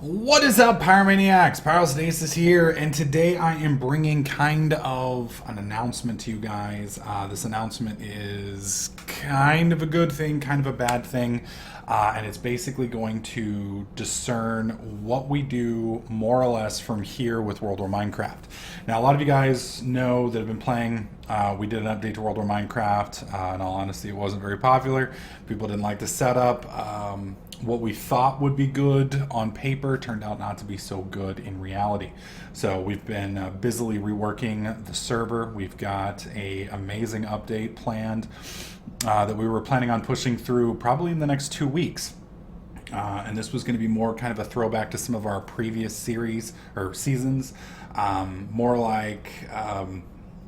What is up, Pyromaniacs? Pyrostasis here, and today I am bringing kind of an announcement to you guys. This announcement is kind of a good thing, kind of a bad thing, and it's basically going to discern what we do more or less from here with World War Minecraft. Now, a lot of you guys know that have been playing. We did an update to World War Minecraft. In all honesty, it wasn't very popular. People didn't like the setup. What we thought would be good on paper turned out not to be so good in reality. So we've been busily reworking the server. We've got a amazing update planned that we were planning on pushing through probably in the next 2 weeks. And this was going to be more kind of a throwback to some of our previous series or seasons, more like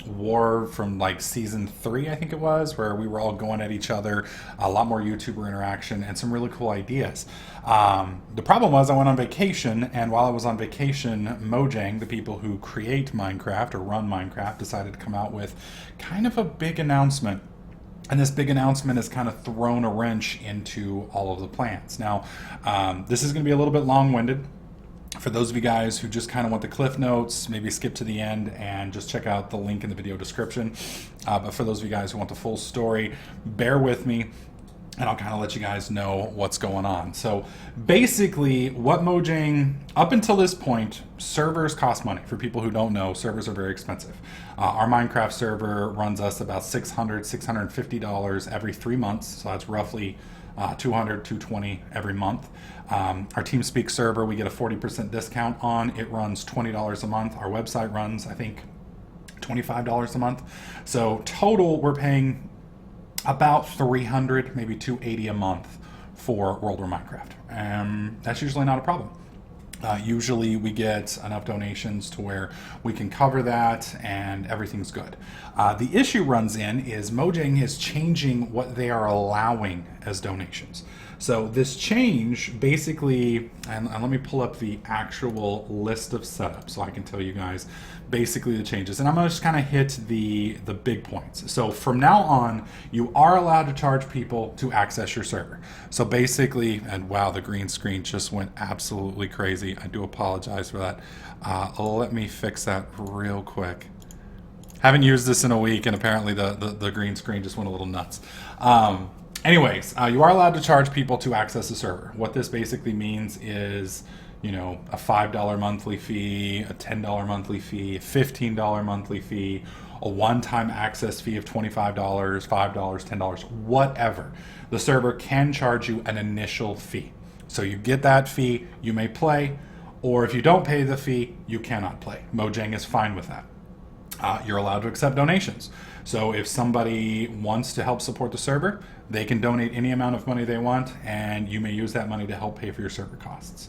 War from like season 3, I think it was, where we were all going at each other, a lot more YouTuber interaction, and some really cool ideas. The problem was I went on vacation, and while I was on vacation, Mojang, the people who create Minecraft or run Minecraft, decided to come out with kind of a big announcement. And this big announcement has kind of thrown a wrench into all of the plans. Now, this is going to be a little bit long-winded. For those of you guys who just kind of want the cliff notes, maybe skip to the end and just check out the link in the video description. But for those of you guys who want the full story, bear with me and I'll kind of let you guys know what's going on. So basically what Mojang, up until this point, servers cost money. For people who don't know, servers are very expensive. Our Minecraft server runs us about $600, $650 every 3 months. So that's roughly $200, $220 every month. Our TeamSpeak server, we get a 40% discount on. It runs $20 a month. Our website runs, I think, $25 a month. So total, we're paying about $300, maybe $280 a month for World War Minecraft. That's usually not a problem. Usually we get enough donations to where we can cover that and everything's good. The issue runs in is Mojang is changing what they are allowing as donations. So this change basically, and let me pull up the actual list of setups so I can tell you guys basically the changes. And I'm going to just kind of hit the big points. So from now on, you are allowed to charge people to access your server. So basically, and wow, the green screen just went absolutely crazy. I do apologize for that. Let me fix that real quick. Haven't used this in a week, and apparently the green screen just went a little nuts. Anyways, you are allowed to charge people to access the server. What this basically means is, you know, a $5 monthly fee, a $10 monthly fee, a $15 monthly fee, a one-time access fee of $25, $5, $10, whatever. The server can charge you an initial fee. So you get that fee, you may play, or if you don't pay the fee, you cannot play. Mojang is fine with that. You're allowed to accept donations. So if somebody wants to help support the server, they can donate any amount of money they want, and you may use that money to help pay for your server costs.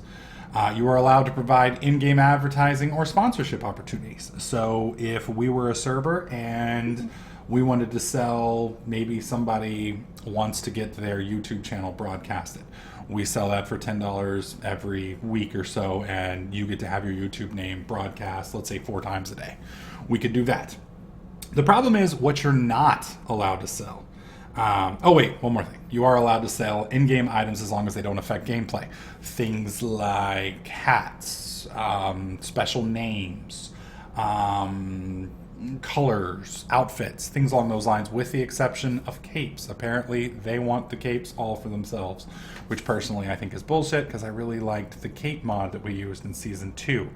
You are allowed to provide in-game advertising or sponsorship opportunities. So if we were a server and we wanted to sell, maybe somebody wants to get their YouTube channel broadcasted, we sell that for $10 every week or so, and you get to have your YouTube name broadcast, let's say 4 times a day. We could do that. The problem is what you're not allowed to sell. Oh wait, one more thing. You are allowed to sell in-game items as long as they don't affect gameplay. Things like hats, special names, colors, outfits, things along those lines, with the exception of capes. Apparently they want the capes all for themselves, which personally I think is bullshit, because I really liked the cape mod that we used in season 2.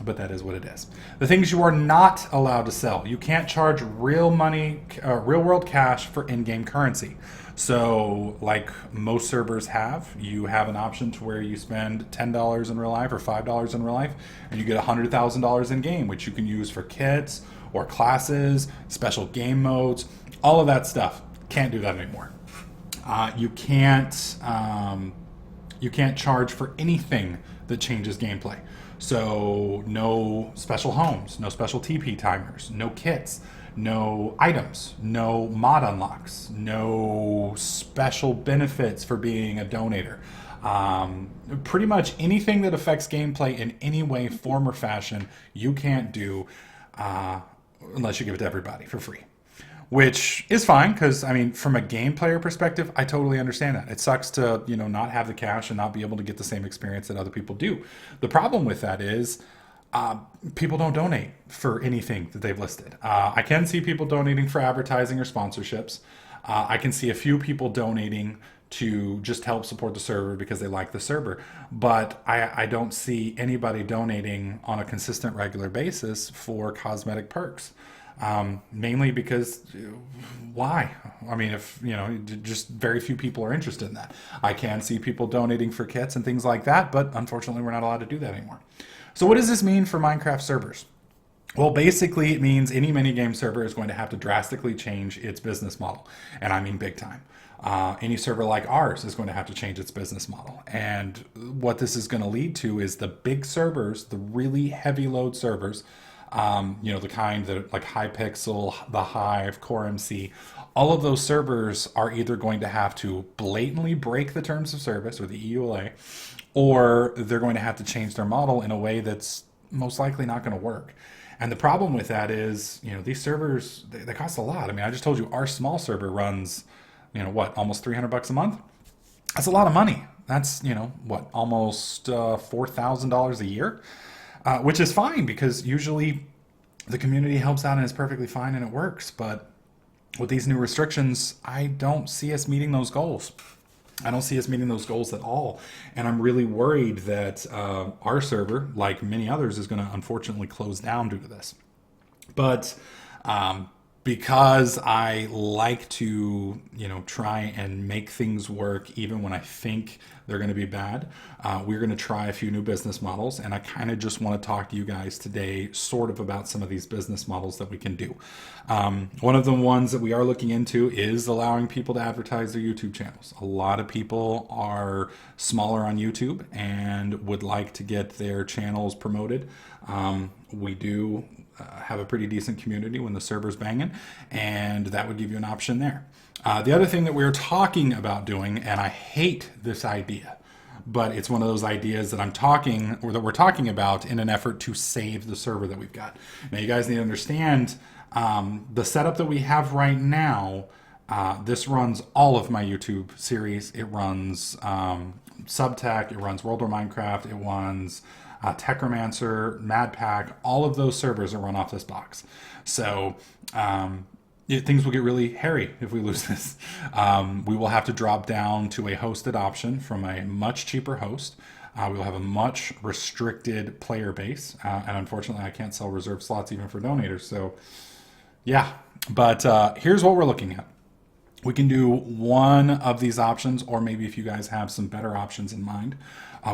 But that is what it is. The things you are not allowed to sell: you can't charge real money, real world cash for in-game currency. So like most servers have, you have an option to where you spend $10 in real life or $5 in real life, and you get $100,000 in game, which you can use for kits or classes, special game modes, all of that stuff. Can't do that anymore. You can't charge for anything that changes gameplay. So no special homes, no special TP timers, no kits, no items, no mod unlocks, no special benefits for being a donator. Pretty much anything that affects gameplay in any way, form, or fashion, you can't do unless you give it to everybody for free. which is fine because I mean, from a game player perspective, I totally understand that. It sucks to not have the cash and not be able to get the same experience that other people do. The problem with that is people don't donate for anything that they've listed. I can see people donating for advertising or sponsorships. I can see a few people donating to just help support the server because they like the server. But I don't see anybody donating on a consistent, regular basis for cosmetic perks. Mainly because why? I mean, if just very few people are interested in that. I can see people donating for kits and things like that, but unfortunately, we're not allowed to do that anymore. So, what does this mean for Minecraft servers? Well, basically, it means any minigame server is going to have to drastically change its business model, and I mean big time. Any server like ours is going to have to change its business model. And what this is going to lead to is the big servers, the really heavy load servers, the kind that like Hypixel, the Hive, Core MC, all of those servers are either going to have to blatantly break the terms of service or the EULA, or they're going to have to change their model in a way that's most likely not going to work. And the problem with that is, these servers, they cost a lot. I mean, I just told you our small server runs, almost $300 a month. That's a lot of money. That's, almost $4,000 a year, which is fine because usually the community helps out and it's perfectly fine and it works. But with these new restrictions, I don't see us meeting those goals. I don't see us meeting those goals at all. And I'm really worried that our server, like many others, is going to unfortunately close down due to this. But because I like to, try and make things work even when I think they're going to be bad, we're going to try a few new business models. And I kind of just want to talk to you guys today sort of about some of these business models that we can do. One of the ones that we are looking into is allowing people to advertise their YouTube channels. A lot of people are smaller on YouTube and would like to get their channels promoted. We do have a pretty decent community when the server's banging, and that would give you an option there. The other thing that we're talking about doing, and I hate this idea, but it's one of those ideas that we're talking about in an effort to save the server that we've got. Now, you guys need to understand the setup that we have right now. This runs all of my YouTube series. It runs Subtech, it runs World War Minecraft, it runs Techromancer, MadPack, all of those servers are run off this box. So things will get really hairy if we lose this. We will have to drop down to a hosted option from a much cheaper host. We will have a much restricted player base. And unfortunately, I can't sell reserve slots even for donators. So yeah, but here's what we're looking at. We can do one of these options, or maybe if you guys have some better options in mind,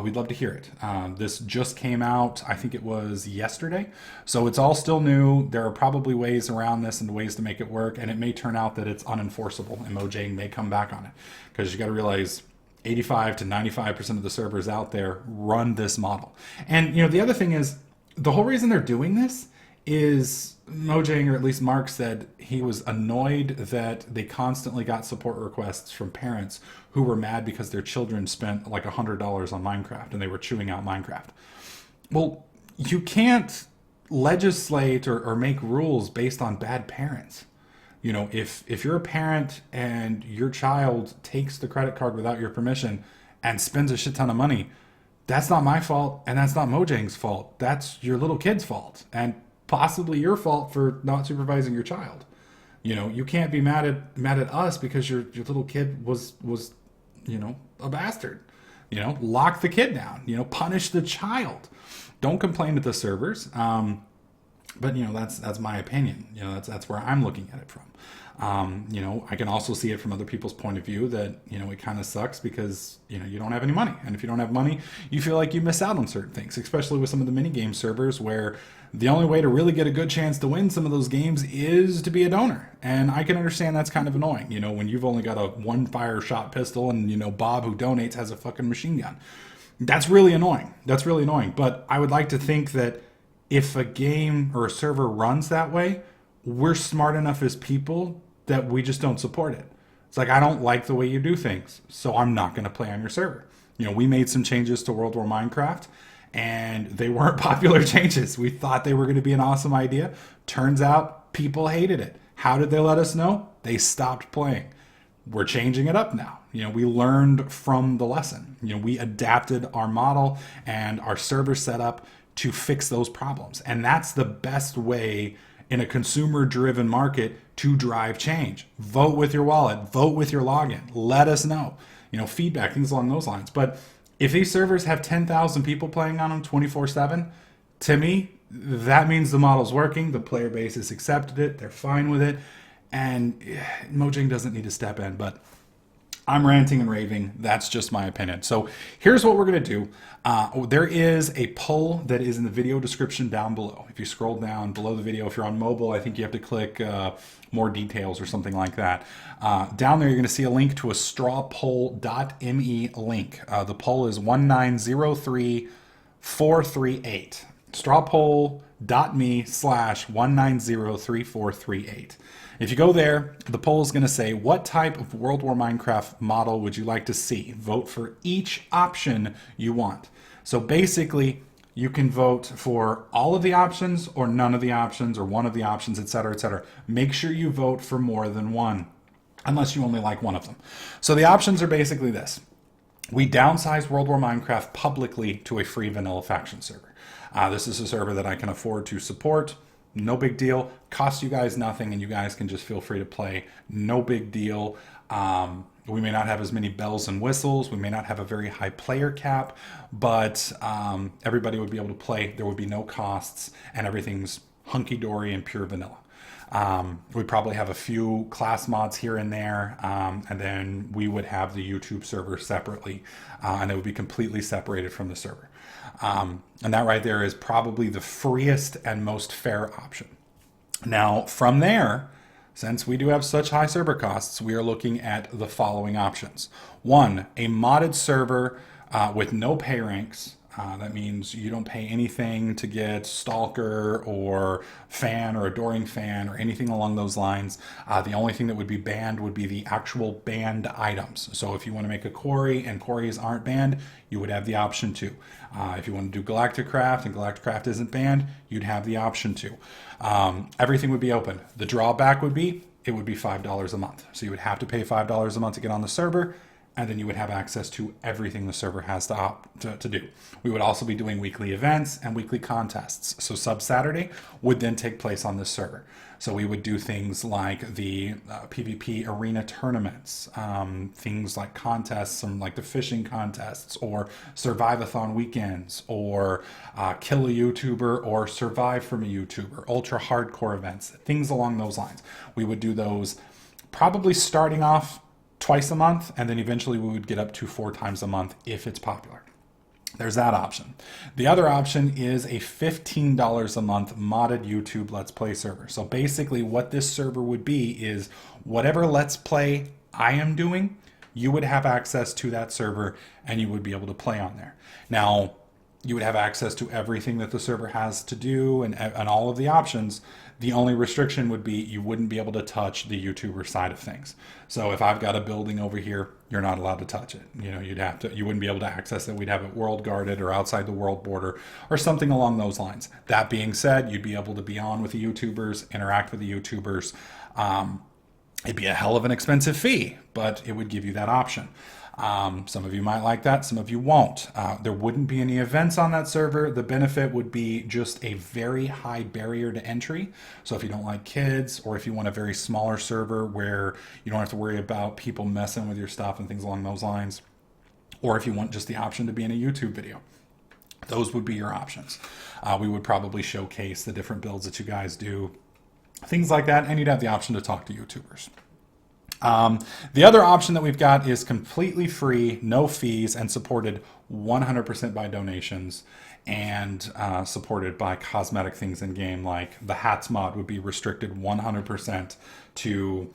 we'd love to hear it. This just came out, I think it was yesterday. So it's all still new. There are probably ways around this and ways to make it work. And it may turn out that it's unenforceable and Mojang may come back on it. Because you got to realize 85 to 95% of the servers out there run this model. And the other thing is, the whole reason they're doing this is Mojang, or at least Mark, said he was annoyed that they constantly got support requests from parents who were mad because their children spent like $100 on Minecraft and they were chewing out Minecraft. Well, you can't legislate or make rules based on bad parents. If you're a parent and your child takes the credit card without your permission and spends a shit ton of money, that's not my fault and that's not Mojang's fault. That's your little kid's fault. And possibly your fault for not supervising your child. You can't be mad at us because your little kid was a bastard. Lock the kid down. Punish the child. Don't complain to the servers. But that's my opinion. That's where I'm looking at it from. I can also see it from other people's point of view that it kind of sucks because you don't have any money, and if you don't have money, you feel like you miss out on certain things, especially with some of the mini game servers where the only way to really get a good chance to win some of those games is to be a donor. And I can understand that's kind of annoying. When you've only got a one fire shot pistol and Bob who donates has a fucking machine gun. That's really annoying. But I would like to think that if a game or a server runs that way, we're smart enough as people that we just don't support it. It's like, I don't like the way you do things, so I'm not going to play on your server. We made some changes to World War Minecraft, and they weren't popular changes. We thought they were going to be an awesome idea. Turns out people hated it. How did they let us know? They stopped playing. We're changing it up now. We learned from the lesson. We adapted our model and our server setup to fix those problems. And that's the best way in a consumer-driven market to drive change. Vote with your wallet. Vote with your login. Let us know. Feedback, things along those lines. But if these servers have 10,000 people playing on them 24/7, to me, that means the model's working. The player base has accepted it. They're fine with it. And Mojang doesn't need to step in. But I'm ranting and raving. That's just my opinion. So here's what we're going to do. There is a poll that is in the video description down below. If you scroll down below the video, if you're on mobile, I think you have to click more details or something like that. Down there, you're going to see a link to a strawpoll.me link. The poll is 1903438. strawpoll.me/1903438. If you go there, the poll is going to say, what type of World War Minecraft model would you like to see? Vote for each option you want. So basically, you can vote for all of the options or none of the options or one of the options, etc., etc. Make sure you vote for more than one, unless you only like one of them. So the options are basically this. We downsized World War Minecraft publicly to a free vanilla faction server. This is a server that I can afford to support. No big deal. Costs you guys nothing, and you guys can just feel free to play. No big deal. We may not have as many bells and whistles. We may not have a very high player cap, but everybody would be able to play. There would be no costs, and everything's hunky-dory and pure vanilla. We'd probably have a few class mods here and there, and then we would have the YouTube server separately, and it would be completely separated from the server. And that right there is probably the freest and most fair option. Now, from there, since we do have such high server costs, we are looking at the following options. One, a modded server with no pay ranks. That means you don't pay anything to get Stalker or Fan or Adoring Fan or anything along those lines. The only thing that would be banned would be the actual banned items. So if you want to make a quarry and quarries aren't banned, you would have the option to. If you want to do Galactic Craft and Galactic Craft isn't banned, you'd have the option to. Everything would be open. The drawback would be, it would be $5 a month. So you would have to pay $5 a month to get on the server, and then you would have access to everything the server has to do. We would also be doing weekly events and weekly contests. So Sub Saturday would then take place on this server. So we would do things like the PvP arena tournaments, things like contests, like the fishing contests, or Survive-a-thon weekends, or kill a YouTuber, or survive from a YouTuber, ultra hardcore events, things along those lines. We would do those probably starting off twice a month, and then eventually we would get up to 4 times a month if it's popular. There's that option. The other option is a $15 a month modded YouTube Let's Play server. So basically what this server would be is whatever Let's Play I am doing, you would have access to that server and you would be able to play on there. Now, you would have access to everything that the server has to do and all of the options. The only restriction would be you wouldn't be able to touch the YouTuber side of things. So if I've got a building over here, you're not allowed to touch it. You wouldn't be able to access it. We'd have it world guarded or outside the world border or something along those lines. That being said, you'd be able to be on with the YouTubers, interact with the YouTubers. It'd be a hell of an expensive fee, but it would give you that option. Some of you might like that, some of you won't. There wouldn't be any events on that server. The benefit would be just a very high barrier to entry. So if you don't like kids, or if you want a very smaller server where you don't have to worry about people messing with your stuff and things along those lines, or if you want just the option to be in a YouTube video, those would be your options. We would probably showcase the different builds that you guys do, things like that, and you'd have the option to talk to YouTubers. The other option that we've got is completely free, no fees, and supported 100% by donations, and supported by cosmetic things in game, like the hats mod would be restricted 100% to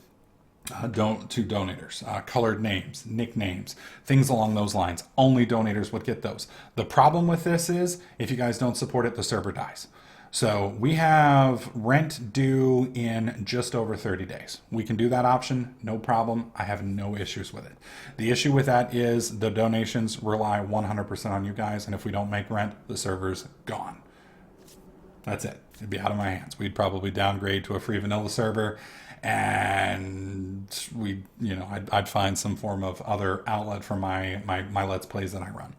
donators, colored names, nicknames, things along those lines. Only donators would get those. The problem with this is if you guys don't support it, the server dies. So we have rent due in just over 30 days. We can do that option, no problem. I have no issues with it. The issue with that is the donations rely 100% on you guys, and if we don't make rent, the server's gone. That's it. It'd be out of my hands. We'd probably downgrade to a free vanilla server, and I'd find some form of other outlet for my Let's Plays that I run.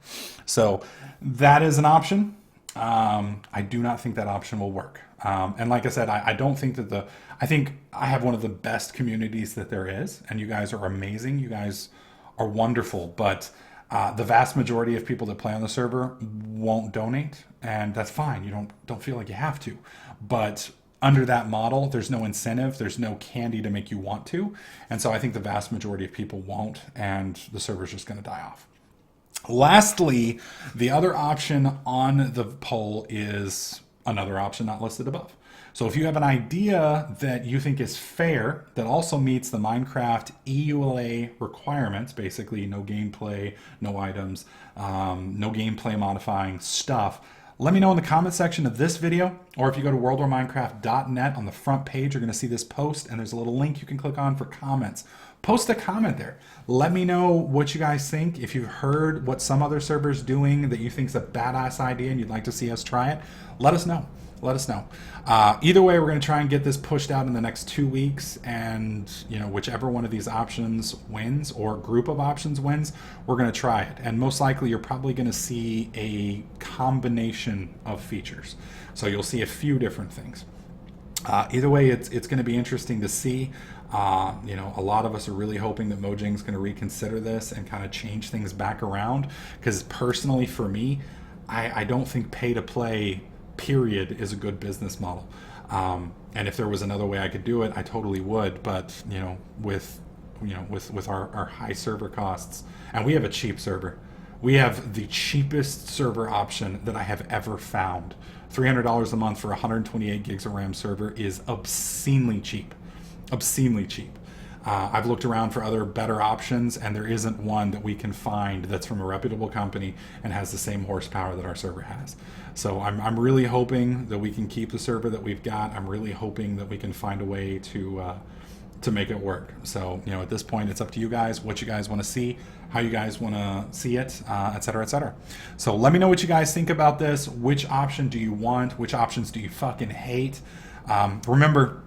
So that is an option. I do not think that option will work. And like I said, I don't think that I think I have one of the best communities that there is, and you guys are amazing. You guys are wonderful, but the vast majority of people that play on the server won't donate, and that's fine. You don't feel like you have to, but under that model, there's no incentive, there's no candy to make you want to, and so I think the vast majority of people won't, and the server's just going to die off. Lastly, the other option on the poll is another option not listed above. So if you have an idea that you think is fair, that also meets the Minecraft EULA requirements, basically no gameplay, no items, no gameplay modifying stuff, let me know in the comment section of this video, or if you go to worldwarminecraft.net on the front page, you're going to see this post, and there's a little link you can click on for comments. Post a comment there. Let me know what you guys think. If you've heard what some other server's doing that you think is a badass idea and you'd like to see us try it, let us know. Let us know. Either way, we're going to try and get this pushed out in the next 2 weeks, and whichever one of these options wins or group of options wins, we're going to try it. And most likely, you're probably going to see a combination of features. So you'll see a few different things. Either way, it's going to be interesting to see. A lot of us are really hoping that Mojang's going to reconsider this and kind of change things back around. Because personally, for me, I don't think pay-to-play period is a good business model. And if there was another way I could do it, I totally would. But with our high server costs, and we have a cheap server. We have the cheapest server option that I have ever found. $300 a month for 128 gigs of RAM server is obscenely cheap. Obscenely cheap. I've looked around for other better options, and there isn't one that we can find that's from a reputable company and has the same horsepower that our server has. So I'm really hoping that we can keep the server that we've got. I'm really hoping that we can find a way to make it work. So at this point, it's up to you guys, what you guys want to see, how you guys want to see it, et cetera, et cetera. So let me know what you guys think about this. Which option do you want? Which options do you fucking hate? Remember,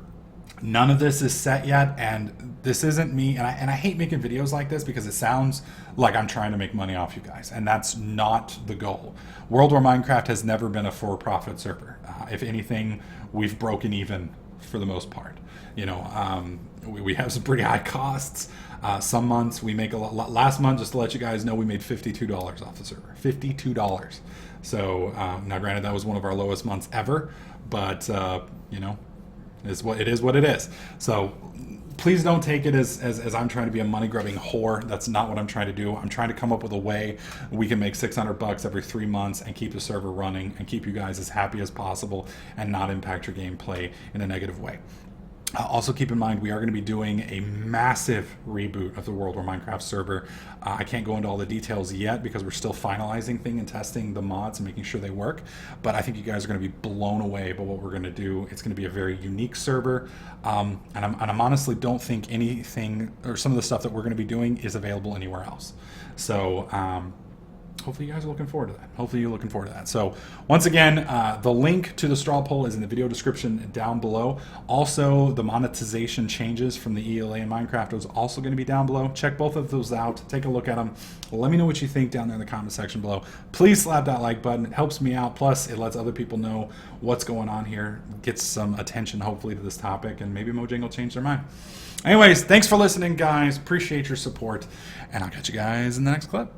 none of this is set yet, and this isn't me, and I hate making videos like this because it sounds like I'm trying to make money off you guys, and that's not the goal. World War Minecraft has never been a for-profit server. If anything, we've broken even for the most part. We have some pretty high costs. Some months we make a lot. Last month, just to let you guys know, we made $52 off the server. $52. So now, granted, that was one of our lowest months ever, but it is what it is. So please don't take it as I'm trying to be a money grubbing whore. That's not what I'm trying to do. I'm trying to come up with a way we can make $600 every 3 months and keep the server running and keep you guys as happy as possible and not impact your gameplay in a negative way. Also keep in mind, we are going to be doing a massive reboot of the World War Minecraft server. I can't go into all the details yet because we're still finalizing things and testing the mods and making sure they work. But I think you guys are going to be blown away by what we're going to do. It's going to be a very unique server. And I'm honestly don't think anything or some of the stuff that we're going to be doing is available anywhere else. So hopefully you guys are looking forward to that. Hopefully you're looking forward to that. So once again, the link to the straw poll is in the video description down below. Also, the monetization changes from the EULA in Minecraft is also going to be down below. Check both of those out. Take a look at them. Let me know what you think down there in the comment section below. Please slap that like button. It helps me out. Plus, it lets other people know what's going on here. Gets some attention, hopefully, to this topic, and maybe Mojang will change their mind. Anyways, thanks for listening, guys. Appreciate your support, and I'll catch you guys in the next clip.